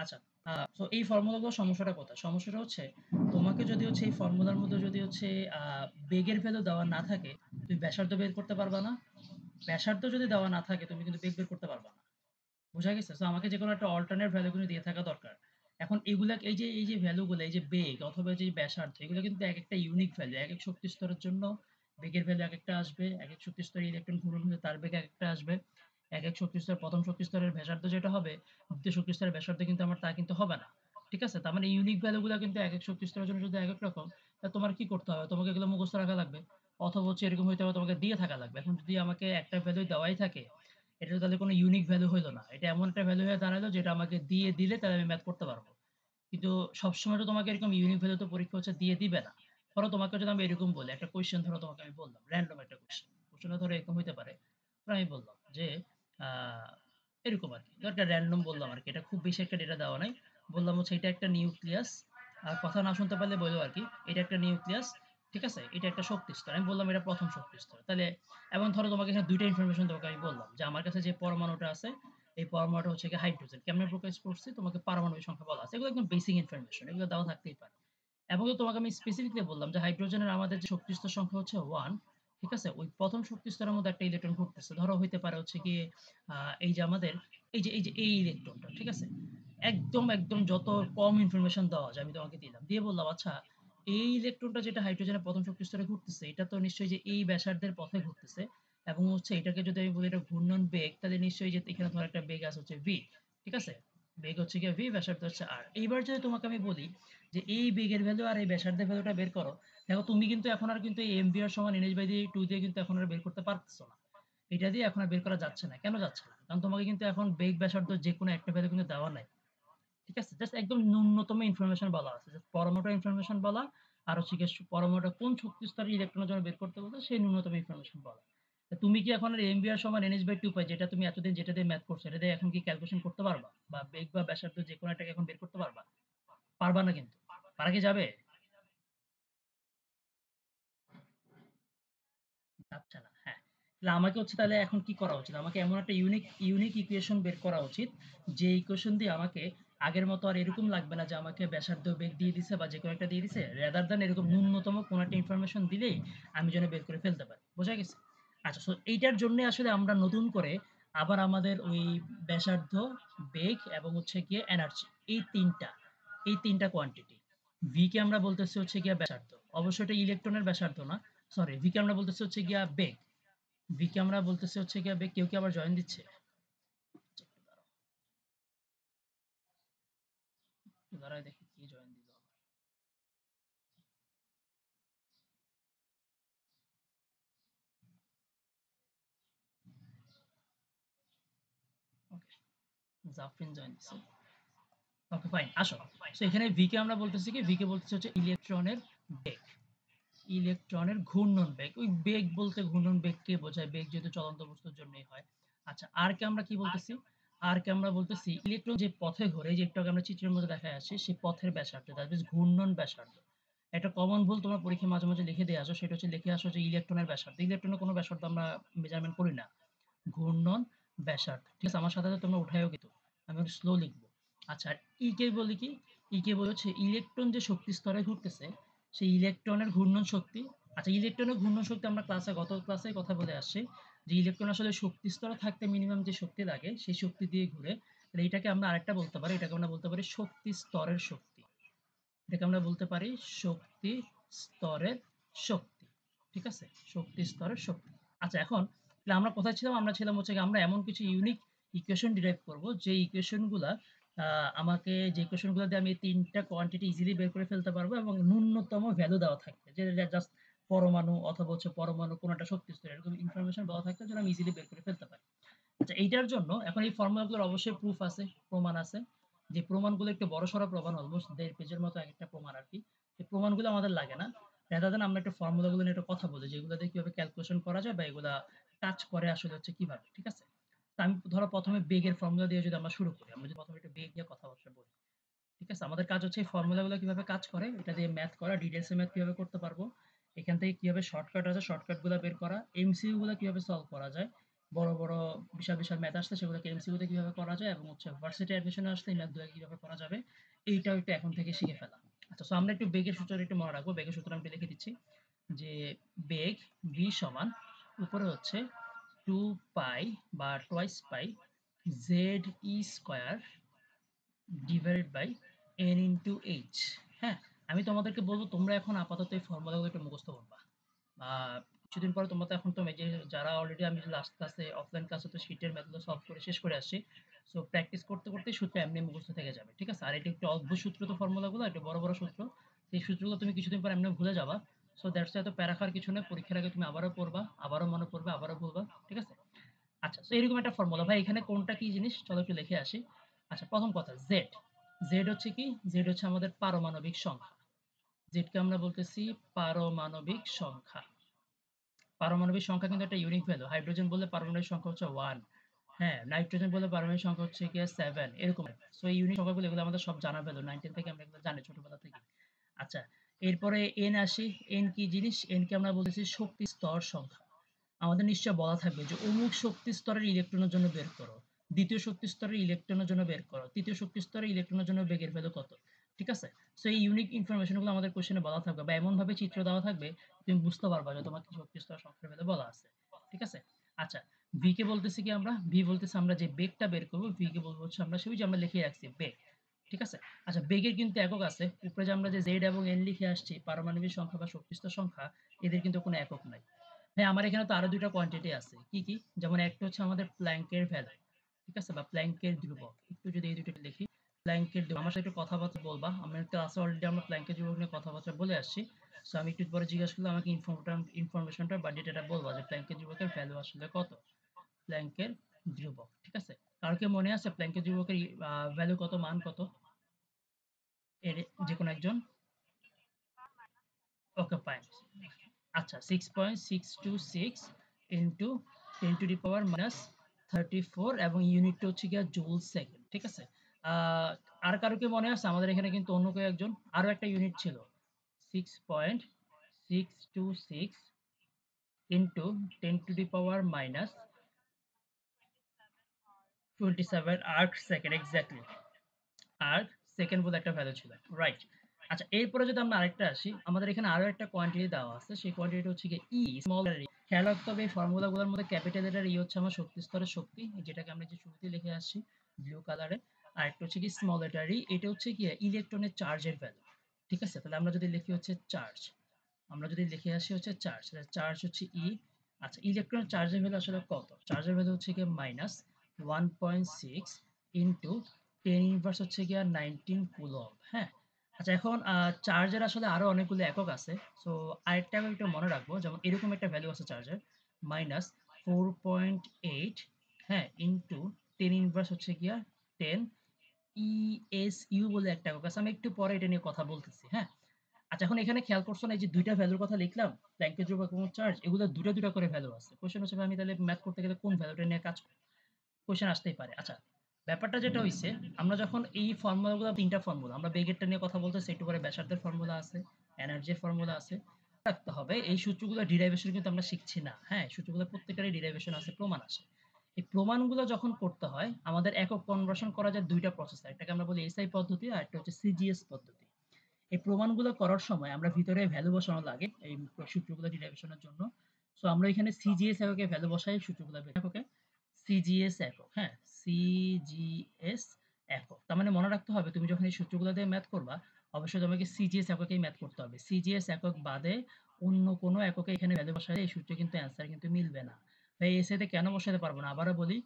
আচ্ছা, সো এই ফর্মুলাগুলোর সমস্যাটা কোথায়? সমস্যাটা হচ্ছে তোমাকে যদি হচ্ছে এই ফর্মুলার মধ্যে যদি হচ্ছে আ বেগের ভ্যালু দেওয়া না থাকে, তুমি ব্যাসার্ধ বের করতে পারবা না। ব্যাসার্ধ যদি দেওয়া না থাকে, তুমি কিন্তু বেগ বের করতে পারবা না। বোঝা গেছে? সো আমাকে যেকোনো একটা অল্টারনেট ভ্যালু কিন্তু দিয়ে থাকা দরকার। এখন এগুলা এই যে ভ্যালুগুলা, এই যে বেগ অথবা এই যে ব্যাসার্ধ, এগুলো কিন্তু একেকটা ইউনিক ভ্যালু। একেক শক্তি স্তরের জন্য বেগের ভ্যালু একেকটা আসবে। একেক শক্তি স্তরে ইলেকট্রন ঘূর্ণন হলে তার বেগ একেকটা আসবে। একেক শক্তি স্তর ১ম শক্তি স্তরের ব্যাসার্ধ যেটা হবে, ২য় শক্তি স্তরের ব্যাসার্ধ কিন্তু আমার তা কিন্তু হবে না। ঠিক আছে? তার মানে ইউনিক ভ্যালুগুলা কিন্তু একেক শক্তি স্তরের জন্য যদি একেক রকম, তা তোমার কি করতে হবে? তোমাকে এগুলো মুখস্থ রাখা লাগবে। অথবা হচ্ছে এরকম হইতে হবে তোমাকে দিয়ে থাকা লাগবে। এখন যদি আমাকে একটা ভ্যালু দেওয়াই থাকে, এটা তাহলে কোনো ইউনিক ভ্যালু হইলো না। এটা এমন একটা ভ্যালু হয়ে দাঁড়ালো যেটা আমাকে দিয়ে দিলে তাহলে আমি ম্যাথ করতে পারবো। কিন্তু সবসময় তো তোমাকে এরকম ইউনিক ভ্যালু তো পরীক্ষা হচ্ছে দিয়ে দিবে না। ধরো তোমাকে যদি আমি এরকম বলি, একটা কোয়েশ্চেন ধরো তোমাকে আমি বললাম, র‍্যান্ডম একটা কোয়েশ্চেন। কোয়েশ্চেনটা ধরো এরকম হইতে পারে। ধরো আমি বললাম যে আ এরকম আরকি। ধরো একটা র‍্যান্ডম বললাম আরকি। এটা খুব বেশি একটা ডেটা দেওয়া নাই। বললাম হচ্ছে এটা একটা নিউক্লিয়াস। কথা না শুনতে পারলে বইলো আরকি। এটা একটা নিউক্লিয়াস। ঠিক আছে? এটা একটা শক্তি স্তর। আমি বললাম এটা ১ম শক্তি স্তর। তাহলে এবং ধরো তোমাকে এখানে ২ টা ইনফরমেশন তোমাকে আমি বললাম যে আমার কাছে যে পরমাণুটা আছে, এই পরমাণুটা হচ্ছে গিয়ে হাইড্রোজেন। কেমনে প্রকাশ করছি? তোমাকে পারমাণবিক সংখ্যা বলা আছে। এগুলো একদম বেসিক ইনফরমেশন। এগুলো দেওয়া থাকতেই পারে। এবং তোমাকে আমি স্পেসিফিকলি বললাম যে হাইড্রোজেনের আমাদের যে শক্তি স্তর সংখ্যা হচ্ছে 1, ঠিক আছে? ওই ১ম শক্তি স্তরের মধ্যে একটা ইলেকট্রন ঘুরতেছে। ধরো হইতে পারে হচ্ছে গিয়ে এই যে আমাদের এই ইলেকট্রনটা, ঠিক আছে? একদম যত কম ইনফরমেশন দেওয়া যায় আমি তোমাকে দিলাম। দিয়ে বললাম, "আচ্ছা, এই ইলেকট্রনটা যেটা হাইড্রোজেনের ১ম শক্তি স্তরে ঘুরতেছে, এটা তো নিশ্চয়ই যে এই ব্যাসার্ধের পথে ঘুরতেছে এবং হচ্ছে এটাকে যদি আমি বলি এটা ঘূর্ণন বেগ, তাহলে নিশ্চয়ই যে এখানে ধরো একটা বেগ আছে হচ্ছে v, ঠিক আছে? বেগ হচ্ছে গিয়ে v, ব্যাসার্ধ হচ্ছে r। এইবার যদি তোমাকে আমি বলি যে এই বেগের ভ্যালু আর এই ব্যাসার্ধের ভ্যালুটা বের করো। দেখো তুমি কিন্তু এখন আর কিন্তু এই mvr সমান nh/2 দিয়ে কিন্তু এখন আর বের করতে পারতেছো না। এটা দিয়ে এখন আর বের করা যাচ্ছে না। কেন যাচ্ছে না? কারণ তোমাকে কিন্তু এখন বেগ ব্যাসার্ধ যেকোনো একটা ভ্যালু কিন্তু দেওয়া নাই। ঠিক আছে? জাস্ট একদম ন্যূনতম ইনফরমেশন বলা আছে। জাস্ট পরমাণুটার ইনফরমেশন বলা আর হচ্ছে গিয়ে পরমাণুটা কোন শক্তি স্তরের ইলেকট্রনের জন্য বের করতে বলছে সেই ন্যূনতম ইনফরমেশন বলা। তা তুমি কি এখন আর mvr সমান nh/2 পাই যেটা তুমি এতদিন যেটা দিয়ে ম্যাথ করছো, এটা দিয়ে এখন কি ক্যালকুলেশন করতে পারবা? বা বেগ বা ব্যাসার্ধ যেকোনো একটাকে এখন বের করতে পারবা? পারবা না কিন্তু। পারা কি যাবে? আচ্ছা না, হ্যাঁ। তাহলে আমাকে হচ্ছে তাহলে এখন কি করা উচিত? আমাকে এমন একটা ইউনিক ইকুয়েশন বের করা উচিত, যে ইকুয়েশন দিয়ে আমাকে আগের মতো আর এরকম লাগবে না যে আমাকে ব্যাসার্ধ বেগ দিয়ে দিছে বা যেকোনো একটা দিয়ে দিছে। রাদার দ্যান এরকম ন্যূনতম কোনো একটা ইনফরমেশন দিলেই আমি যেন বের করে ফেলতে পারি। বোঝা গেছে? আচ্ছা, সো এইটার জন্যে আসলে আমরা নতুন করে আবার আমাদের ওই ব্যাসার্ধ, বেগ এবং হচ্ছে গিয়ে এনার্জি, এই ৩ টা কোয়ান্টিটি। ভি কে আমরা বলতেছি হচ্ছে গিয়ে ব্যাসার্ধ। অবশ্যই এটা ইলেকট্রনের ব্যাসার্ধ না। সরি, ভি কে আমরা বলতেছি হচ্ছে গিয়া বেগ। ভি কে আমরা বলতেছি হচ্ছে গিয়া বেগ। কেউ কি আবার জয়েন দিচ্ছে? দাঁড়ায় দেখি কি জয়েন দিল আবার। ওকে, জাফরিন জয়েন দিচ্ছে। ওকে, ফাইন, আসো। সো এখানে ভি কে আমরা বলতেছি কি, ভি কে বলতেছি হচ্ছে ইলেকট্রনের বেগ, ইলেকট্রনের ঘূর্ণন বেগ। ওই বেগ বলতে ঘূর্ণন বেগকে বোঝায়, বেগ যেহেতু চলন্ত বস্তুর জন্যই হয়। আচ্ছা, আর কে আমরা কি বলতেছি? আর কে আমরা বলতেছি ইলেকট্রন যে পথে ঘোরে, এই যে একটু আগে আমরা চিত্রের মধ্যে দেখা যাচ্ছে, সেই পথের ব্যাসার্ধ, দ্যাট মিনস ঘূর্ণন ব্যাসার্ধ। একটা কমন ভুল তোমরা পরীক্ষায় মাঝে মাঝে লিখে দিয়ে আসো, সেটা হচ্ছে লিখে আসো যে ইলেকট্রনের ব্যাসার্ধ। ইলেকট্রনের কোনো ব্যাসার্ধ আমরা মেজারমেন্ট করি না। ঘূর্ণন ব্যাসার্ধ। ঠিক আছে? আমার সাথে, সাথে তোমরা উঠায়ও কিন্তু। আমি একটু স্লো লিখব। আচ্ছা, আর ই কে বলি কি? ই কে বলি হচ্ছে ইলেকট্রন যে শক্তি স্তরে ঘুরতেছে, সেই ইলেকট্রনের ঘূর্ণন শক্তি। আচ্ছা, ইলেকট্রনের ঘূর্ণন শক্তি আমরা গত ক্লাসে কথা বলে আসছি যে ইলেকট্রন আসলে শক্তি স্তরে থাকতে মিনিমাম যে শক্তি লাগে, সেই শক্তি দিয়ে ঘুরে। তাহলে এটাকে আমরা আরেকটা বলতে পারি, এটাকে আমরা বলতে পারি শক্তি স্তরের শক্তি। এটাকে আমরা বলতে পারি শক্তি স্তরের শক্তি। ঠিক আছে? শক্তি স্তরের শক্তি। আচ্ছা, এখন তাহলে আমরা কোথায় ছিলাম? আমরা ছিলাম হচ্ছে গিয়ে আমরা এমন কিছু ইউনিক ইকুয়েশন ডিরাইভ করব, যে ইকুয়েশন গুলা আমাকে, যে ইকুয়েশন গুলা দিয়ে আমি এই ৩ টা কোয়ান্টিটি ইজিলি বের করে ফেলতে পারবো এবং ন্যূনতম ভ্যালু দেওয়া থাকবে। যে জাস্ট পরমাণু অথবা হচ্ছে পরমাণু কোন একটা শক্তি স্তর, এরকম ইনফরমেশন দেওয়া থাকবে যেন আমি ইজিলি বের করে ফেলতে পারি। আচ্ছা, এইটার জন্য এখন এই ফর্মুলা গুলোর অবশ্যই প্রুফ আছে, প্রমাণ আছে। যে প্রমাণগুলো একটু বড়সড় প্রমাণ, অলমোস্ট ১.৫ পেজের মতো একেকটা প্রমাণ আরকি। এই প্রমাণগুলো আমাদের লাগে না। rather than আমরা একটু ফর্মুলা গুলো নিয়ে একটু কথা বলি, যে এগুলো দিয়ে কিভাবে ক্যালকুলেশন করা যায় বা এগুলা কাজ করে আসলে হচ্ছে কিভাবে। ঠিক আছে? তো আমি ধরো ১ম এ বেগের ফর্মুলা দিয়ে যদি আমরা শুরু করি, আমরা যদি ১ম এ একটু বেগ নিয়ে কথাবার্তা বলি। ঠিক আছে? আমাদের কাজ হচ্ছে এই ফর্মুলাগুলো কিভাবে কাজ করে, এটা দিয়ে ম্যাথ করা, ডিটেইলস এ ম্যাথ কিভাবে করতে পারবো। এখান থেকে কিভাবে শর্টকাট আছে, শর্টকাট গুলা বের করা, এমসিকিউ গুলা কিভাবে সলভ করা যায়। বড়, বড় বিশাল ম্যাথ আসলে সেগুলোকে এমসিকিউতে কিভাবে করা যায় এবং হচ্ছে ভার্সিটি অ্যাডমিশনে আসলে এই ম্যাথগুলোকে কিভাবে করা যাবে, এইটাও একটু এখন থেকে শিখে ফেলা। আচ্ছা, সো আমরা একটু বেগের সূত্রটা একটু মনে রাখবো। বেগের সূত্র আমি একটু লিখে দিচ্ছি যে বেগ v সমান উপরে হচ্ছে 2 পাই বা twice pi ZE square divided by n into h। হ্যাঁ? আমি তোমাদেরকে বলব তোমরা এখন আপাতত এই ফর্মুলাগুলো একটু মুখস্থ করবা। আ কিছুদিন পরে তোমরা তো এখন তো এই যে যারা অলরেডি আমি লাস্ট ক্লাসে অফলাইন ক্লাসে তো শিটের ম্যাথগুলো সলভ করে শেষ করে আসছি। সো প্র্যাকটিস করতে সূত্র এমনি মুখস্থ থেকে যাবে। ঠিক আছে? আর এটা একটু অদ্ভুত সূত্র তো ফর্মুলাগুলো, একটু বড় সূত্র। এই সূত্রগুলো তুমি কিছুদিন পর এমনি ভুলে যাবা। সো দ্যাটস এত প্যারা খাওয়ার কিছু না। পরীক্ষার আগে তুমি আবারও পড়বা, আবারও মনে পড়বে, আবারও ভুলবা। ঠিক আছে? আচ্ছা, সো এরকম একটা ফর্মুলা। ভাই এখানে কোনটা কি জিনিস? চলো একটু লিখে আসি। আচ্ছা, প্রথম কথা Z। Z হচ্ছে কি? Z হচ্ছে আমাদের পারমাণবিক সংখ্যা। Z কে আমরা বলতেছি পারমাণবিক সংখ্যা। পারমাণবিক সংখ্যা কিন্তু একটা ইউনিক ভ্যালু। হাইড্রোজেন বললে পারমাণবিক সংখ্যা হচ্ছে 1, হ্যাঁ? নাইট্রোজেন বললে পারমাণবিক সংখ্যা হচ্ছে গিয়ে 7, এরকম। সো এই ইউনিক সংখ্যাগুলো এগুলো আমাদের সব জানা ভ্যালু। 9, 10 থেকে আমরা এগুলো জানি ছোটবেলা থেকে। আচ্ছা, এরপরে N আসি। N কি জিনিস? N কে আমরা বলতেছি শক্তি স্তর সংখ্যা। আমাদের নিশ্চয় বলা থাকবে যে অমুক শক্তি স্তরের ইলেকট্রনের জন্য বের করো। দ্বিতীয় শক্তি স্তরের ইলেকট্রনের জন্য বের করো। তৃতীয় শক্তি স্তরের ইলেকট্রনের জন্য বেগের ভ্যালু কত? ঠিক আছে? সো এই ইউনিক ইনফরমেশন গুলো আমাদের কোয়েশ্চেনে বলা থাকবে বা এমনভাবে চিত্র দেওয়া থাকবে তুমি বুঝতে পারবা যে তোমার কি শক্তি স্তর সংখ্যার ভ্যালু বলা আছে। ঠিক আছে? আচ্ছা, V কে বলতেছি কি আমরা? V বলতেছি আমরা যে বেগটা বের করব, V কে বলবো হচ্ছে আমরা ওই যে আমরা লিখে রাখছি বেগ। ঠিক আছে? আচ্ছা, বেগের কিন্তু একক আছে। উপরে যে আমরা যে Z এবং N লিখে আসছি পারমাণবিক সংখ্যা বা শক্তি স্তর সংখ্যা, এদের কিন্তু কোনো একক নাই। হ্যাঁ, আমার এখানে তো আরো ২ টা কোয়ান্টিটি আছে। কি, কি? যেমন একটা হচ্ছে আমাদের প্ল্যাংকের ভ্যালু। ঠিক আছে? বা প্ল্যাংকের ধ্রুবক। একটু যদি এই ২ টা লিখি। প্ল্যাংকের ধ্রুবক। আমার সাথে একটু কথাবার্তা বলবা। আমার ক্লাসে অলরেডি আমরা প্ল্যাংকের ধ্রুবক নিয়ে কথাবার্তা বলে আসছি। সো আমি একটু পরে জিজ্ঞাসা করলে আমাকে ইনফরমেশনটা বা ডেটাটা বলবা যে প্ল্যাংকের ধ্রুবকের ভ্যালু আসলে কত? প্ল্যাংকের ধ্রুবক। ঠিক আছে? কারো কি মনে আছে প্ল্যাংকের ধ্রুবকের ভ্যালু কত, মান কত? এর যেকোনো একজন? ওকে, ফাইন। আচ্ছা, 6.626 into 10 to the power minus 34 এবং ইউনিটটা হচ্ছে গিয়ে জুল সেকেন্ড। ঠিক আছে? আহ, আর কারো কি মনে আছে আমাদের এখানে কিন্তু অন্য কেউ একজন আরো একটা ইউনিট ছিল 6.626 into 10 to the power minus 27 arc second, exactly. আর সেকেন্ড বলে একটা ভ্যালু ছিল, রাইট? আচ্ছা, এরপরে যদি আমরা আরেকটা আসি, আমাদের এখানে আরো একটা কোয়ান্টিটি দেওয়া আছে। সেই কোয়ান্টিটি হচ্ছে গিয়ে ই স্মল লেটার ই। খেয়াল রাখতে হবে এই ফর্মুলাগুলোর মধ্যে ক্যাপিটাল লেটার ই হচ্ছে আমার শক্তি স্তরের শক্তি, যেটাকে আমরা যে শুরুতে লিখে আসছি ব্লু কালারে। আর একটা হচ্ছে কি স্মল লেটার ই, এটা হচ্ছে কি ইলেকট্রনের চার্জের ভ্যালু। ঠিক আছে? তাহলে আমরা যদি লিখি হচ্ছে চার্জ, আমরা যদি লিখে আসি হচ্ছে চার্জ, তাহলে চার্জ হচ্ছে ই। আচ্ছা, ইলেকট্রন চার্জের ভ্যালু আসলে কত? চার্জের ভ্যালু হচ্ছে গিয়ে মাইনাস 1.6 ইনটু 10 ইনভার্স হচ্ছে গিয়ে 19 কুলম্ব। হ্যাঁ? আচ্ছা, এখন চার্জের আসলে আরো অনেকগুলো একক আছে। সো আরেকটা একক একটু মনে রাখবো, যেমন এরকম একটা ভ্যালু আছে চার্জের মাইনাস 4.8, হ্যাঁ, ইনটু 10 ইনভার্স হচ্ছে গিয়া 10 ইএসইউ বলে একটা একক আছে। আমি একটু পরে এটা নিয়ে কথা বলতেছি। হ্যাঁ? আচ্ছা, এখন এখানে খেয়াল করছো না এই যে ২ টা ভ্যালুর কথা লিখলাম, প্ল্যাংকের ধ্রুবক এবং চার্জ, এগুলো ২ টা করে ভ্যালু আছে। কোয়েশ্চেন হচ্ছে ভাই আমি তাহলে ম্যাথ করতে গেলে কোন ভ্যালুটা নিয়ে কাজ করব? কোয়েশ্চেন আসতেই পারে। আচ্ছা, ব্যাপারটা যেটা হইছে, আমরা যখন এই ফর্মুলাগুলো ৩ টা ফর্মুলা, আমরা বেগেরটা নিয়ে কথা বলতেছি, একটু পরে ব্যাসার্ধের ফর্মুলা আছে, এনার্জির ফর্মুলা আছে। রাখতে হবে এই সূত্রগুলো ডেরিভেশন কিন্তু আমরা শিখছি না। হ্যাঁ? সূত্রগুলো প্রত্যেকটারই ডেরিভেশন আছে, প্রমাণ আছে। এই প্রমাণগুলো যখন করতে হয় আমাদের একক কনভার্সন করা যায় ২ টা প্রসেস। একটাকে আমরা বলি এসআই পদ্ধতি আর একটা হচ্ছে সিজিএস পদ্ধতি। এই প্রমাণগুলো করার সময় আমরা ভিতরে ভ্যালু বসানো লাগে এই সূত্রগুলো ডিরাইভেশনের জন্য। সো আমরা এখানে সিজিএস এককে ভ্যালু বসাই সূত্রগুলো বের এককে সিজিএস একক, হ্যাঁ? সিজিএস একক। তার মানে মনে রাখতে হবে তুমি যখন এই সূত্রগুলো দিয়ে ম্যাথ করবা অবশ্যই তোমাকে সিজিএস এককেই ম্যাথ করতে হবে। সিজিএস একক বাদে অন্য কোনো এককে এখানে ভ্যালু বসালে এই সূত্রে কিন্তু অ্যান্সার কিন্তু মিলবে না। ভাই এসএতে কেন বসাতে পারবো না? আবারও বলি,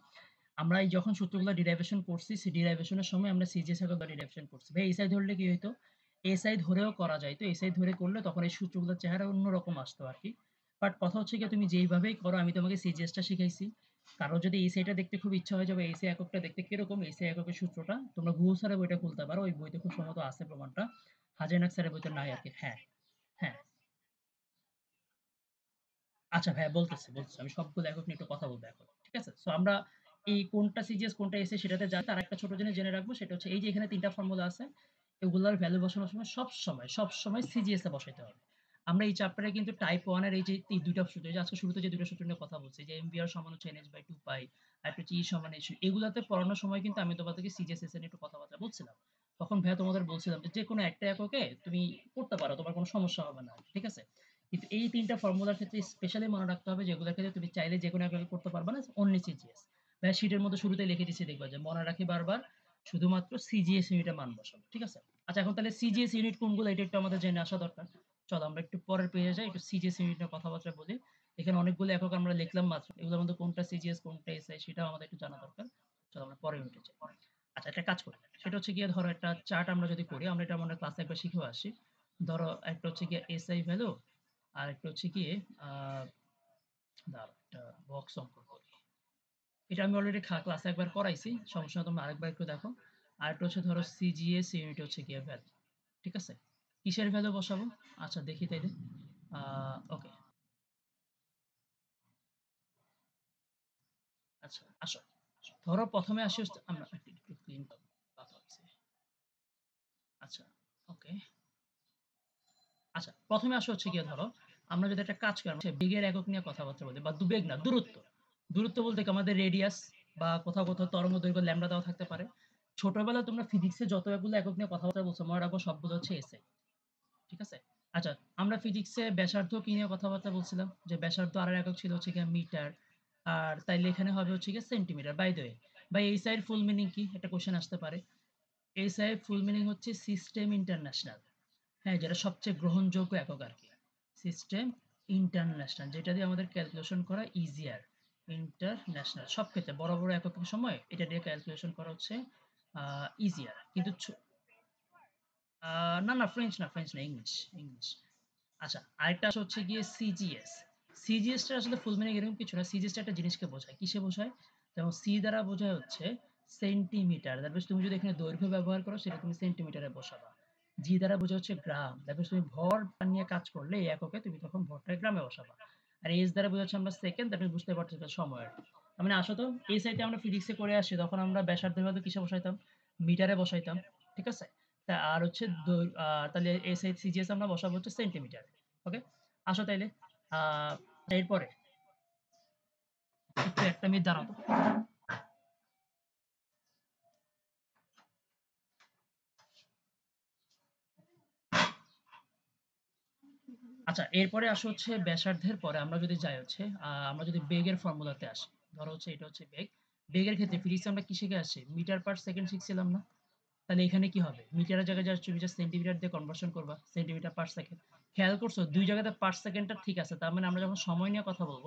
আমরা এই যখন সূত্রগুলো ডিরাইভেশন করছি, সেই ডিরাইভেশনের সময় আমরা সিজিএস একক বা ডিরাইভেশন করছি। ভাই এসআই ধরলে কি হইতো? এসআই ধরেও করা যাইত। এসআই ধরে করলে তখন এই সূত্রগুলোর চেহারা অন্যরকম আসতো আরকি। বাট কথা হচ্ছে গিয়ে তুমি যেইভাবেই করো আমি তোমাকে সিজিএসটা শিখাইছি। কারো যদি এসআইটা দেখতে খুব ইচ্ছা হয়ে যাবে, এসআই এককটা দেখতে কিরকম, এসআই এককের সূত্রটা তোমরা গুগল স্যারের বইটা খুলতে পারো। ওই বইতে খুব সম্ভবত আছে প্রমাণটা। হাজাইনাক স্যারের বইতে নাই আরকি। হ্যাঁ, হ্যাঁ। আচ্ছা ভাইয়া, বলতেছি। আমি সবগুলো একক নিয়ে একটু কথা বলবো এখন। ঠিক আছে? সো আমরা এই কোনটা সিজিএস কোনটা এসএ সেটাতে জানি। তার একটা ছোট জিনিস জেনে রাখবো, সেটা হচ্ছে এই যে এখানে ৩ টা ফর্মুলা আছে, এগুলার ভ্যালু বসানোর সময় সবসময় সিজিএস এ বসাইতে হবে। আমরা এই চ্যাপ্টারে কিন্তু টাইপ 1 এর এই যে এই ২ টা সূত্র, এই যে আজকে শুরুতে যে ২ টা সূত্র নিয়ে কথা বলছি যে MVR সমান হচ্ছে NH/2 পাই, আর একটা হচ্ছে E সমান H। এগুলাতে পড়ানোর সময় কিন্তু আমি তোমাদেরকে CGSS নিয়ে একটু কথাবার্তা বলছিলাম। তখন ভাইয়া তোমাদের বলছিলাম যে যেকোনো একটা এককে তুমি করতে পারো, তোমার কোনো সমস্যা হবে না। ঠিক আছে? কিন্তু এই ৩ টা ফর্মুলার ক্ষেত্রে স্পেশালি মনে রাখতে হবে যেগুলোর ক্ষেত্রে তুমি চাইলে যেকোনো এককে করতে পারবা না, অনলি CGS। ভাইয়া শিটের মধ্যে শুরুতেই লিখে দিচ্ছি, দেখবা যে মনে রাখি বারবার শুধুমাত্র CGS ইউনিটে মান বসাবো। ঠিক আছে? আচ্ছা, এখন তাহলে CGS ইউনিট কোনগুলো এটা একটু আমাদের জেনে আসা দরকার। চলো আমরা একটু পরের পেজে যাই, একটু সিজিএস ইউনিট নিয়ে কথাবার্তা বলি। এখানে অনেকগুলো একক আমরা লিখলাম মাত্র, এগুলোর মধ্যে কোনটা সিজিএস কোনটা এসআই সেটাও আমাদের একটু জানা দরকার। চলো আমরা পরের ইউনিটে যাই। আচ্ছা, একটা কাজ করি, সেটা হচ্ছে গিয়ে ধরো একটা চার্ট আমরা যদি করি, আমরা এটা মনে ক্লাসে একবার শিখেও আসি। ধরো একটা হচ্ছে গিয়ে এসআই ভ্যালু, আর একটা হচ্ছে গিয়ে দাঁড়াও একটা বক্স অঙ্কন করি। এটা আমি অলরেডি ক্লাসে একবার করাইছি, সমস্যা না, তোমরা আরেকবার একটু দেখো। আর একটা হচ্ছে ধরো সিজিএস ইউনিট হচ্ছে গিয়ে ভ্যালু। ঠিক আছে? কিসের ভ্যালু বসাবো? আচ্ছা দেখি তাইলে। ওকে, আচ্ছা আসো। ধরো ১ম এ আসি হচ্ছে আমরা একটু ক্লিন করব। কথা হচ্ছে। আচ্ছা, ওকে। আচ্ছা, ১ম এ আসা হচ্ছে গিয়ে ধরো আমরা যদি একটা কাজ করি, আমরা হচ্ছে বেগের একক নিয়ে কথাবার্তা বলি, বা বেগ না, দূরত্ব। দূরত্ব বলতে কি আমাদের রেডিয়াস বা কোথাও, কোথাও তরঙ্গ দৈর্ঘ্য ল্যাম্বডা দেওয়া থাকতে পারে। ছোটবেলায় তোমরা ফিজিক্সে যতগুলো একক নিয়ে কথাবার্তা বলছো মনে রাখো সবগুলো হচ্ছে এসআই। ঠিক আছে? আচ্ছা, আমরা ফিজিক্সে ব্যাসার্ধ কি নিয়ে কথাবার্তা বলছিলাম? যে ব্যাসার্ধ আর একক ছিল হচ্ছে গিয়ে মিটার। আর তাইলে এখানে হবে হচ্ছে গিয়ে সেন্টিমিটার। বাই দ্যা ওয়ে, ভাই এসআই এর ফুল মিনিং কি? একটা কোয়েশ্চেন আসতে পারে। এসআই এর ফুল মিনিং হচ্ছে সিস্টেম ইন্টারন্যাশনাল। হ্যাঁ, যেটা সবচেয়ে গ্রহণযোগ্য একক আরকি। সিস্টেম ইন্টারন্যাশনাল, যেটা দিয়ে আমাদের ক্যালকুলেশন করা ইজিয়ার। ইন্টারন্যাশনাল সব ক্ষেত্রে বড়, বড় এককের সময় এটা দিয়ে ক্যালকুলেশন করা হচ্ছে ইজিয়ার। কিন্তু না, না, ফ্রেঞ্চ না, ইংলিশ, ইংলিশ। আচ্ছা, আরেকটা হচ্ছে গিয়ে সিজিএস। সিজিএস টা আসলে ফুল মিনিং এরকম কিছু না। সিজিএস টা একটা জিনিসকে বোঝায়। কিসে বোঝায়? যেমন সি দ্বারা বোঝায় হচ্ছে সেন্টিমিটার। দ্যাট মিনস তুমি যদি এখানে দৈর্ঘ্য ব্যবহার করো সেটা তুমি সেন্টিমিটারে বসাবা। জি দ্বারা বোঝায় হচ্ছে গ্রাম। দ্যাট মিনস তুমি ভর নিয়ে কাজ করলে এই এককে তুমি তখন ভরটা গ্রামে বসাবা। আর এস দ্বারা বোঝাচ্ছে আমরা সেকেন্ড, দ্যাট মিনস বুঝতে পারছো এটা সময় আরকি। তার মানে আসো তো এই সাইডে আমরা ফিজিক্সে করে আসি, তখন আমরা ব্যাসার্ধের ভ্যালু কিসে বসাইতাম? মিটারে বসাইতাম। ঠিক আছে? আর হচ্ছে তাহলে এসআই সিজিএস আমরা বসাবো হচ্ছে সেন্টিমিটারে। ওকে? আসো তাইলে। আ এরপরে একটু ১ টা মিনিট দাঁড়াও তো। আচ্ছা, এরপরে আসো হচ্ছে ব্যাসার্ধের পরে আমরা যদি যাই হচ্ছে আমরা যদি বেগের ফর্মুলাতে আসি। ধরো হচ্ছে এটা হচ্ছে বেগ। বেগের ক্ষেত্রে ফিজিক্সে আমরা কি শিখে আসছি? মিটার পার সেকেন্ড শিখছিলাম না? তাহলে এখানে কি হবে? মিটারের জায়গায় জাস্ট তুমি জাস্ট সেন্টিমিটার দিয়ে কনভার্সন করবা। Centimetre per second. খেয়াল করছো ২ জায়গাতে পার সেকেন্ডটা ঠিক আছে। তার মানে আমরা যখন সময় নিয়ে কথা বলব,